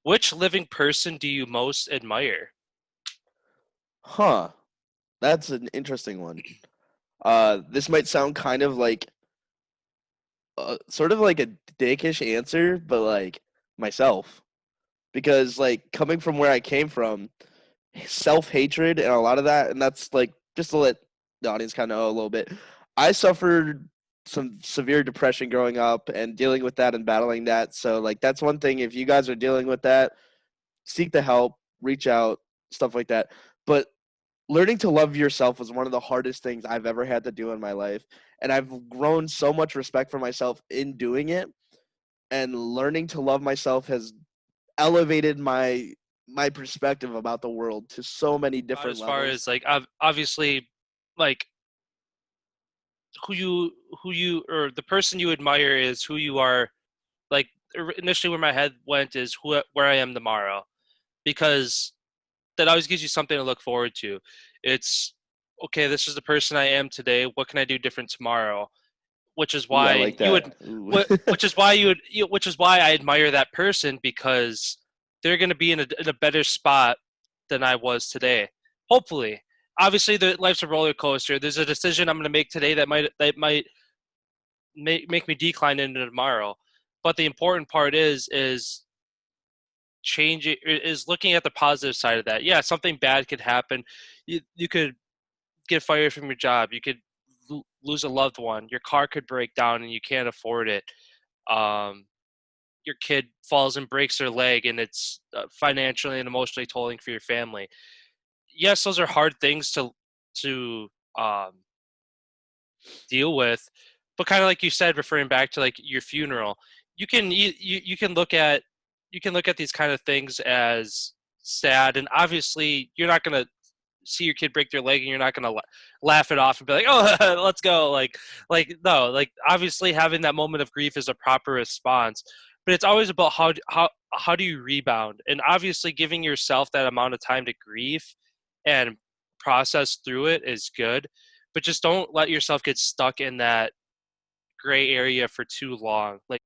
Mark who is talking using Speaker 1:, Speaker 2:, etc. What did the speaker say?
Speaker 1: Which living person do you most admire?
Speaker 2: Huh. That's an interesting one. This might sound kind of like sort of like a dickish answer, but like myself, because like coming from where I came from, self-hatred and a lot of that, and that's like just to let the audience kind of know a little bit. I suffered some severe depression growing up and dealing with that and battling that. So like that's one thing. If you guys are dealing with that, seek the help, reach out, stuff like that. But learning to love yourself was one of the hardest things I've ever had to do in my life. And I've grown so much respect for myself in doing it. And learning to love myself has elevated my perspective about the world to so many
Speaker 1: Not
Speaker 2: different
Speaker 1: as far
Speaker 2: levels.
Speaker 1: as like obviously, like who you or the person you admire is who you are. Like initially, where my head went is where I am tomorrow, because that always gives you something to look forward to. It's okay. This is the person I am today. What can I do different tomorrow? Which is
Speaker 2: Ooh, I
Speaker 1: why
Speaker 2: like
Speaker 1: you
Speaker 2: that.
Speaker 1: would
Speaker 2: Ooh.
Speaker 1: which is why which is why I admire that person, because they're going to be in a better spot than I was today. Hopefully, obviously, life's a roller coaster. There's a decision I'm going to make today that might make me decline into tomorrow. But the important part is changing is looking at the positive side of that. Yeah, something bad could happen. You could get fired from your job. You could lose a loved one. Your car could break down and you can't afford it. Um, your kid falls and breaks their leg, and it's financially and emotionally tolling for your family. Yes, those are hard things to um, deal with, but kind of like you said, referring back to like your funeral, you can look at these kind of things as sad, and obviously you're not gonna see your kid break their leg and you're not gonna laugh it off and be like, oh, let's go, no, like obviously having that moment of grief is a proper response, but it's always about how do you rebound, and obviously giving yourself that amount of time to grieve and process through it is good, but just don't let yourself get stuck in that gray area for too long. Like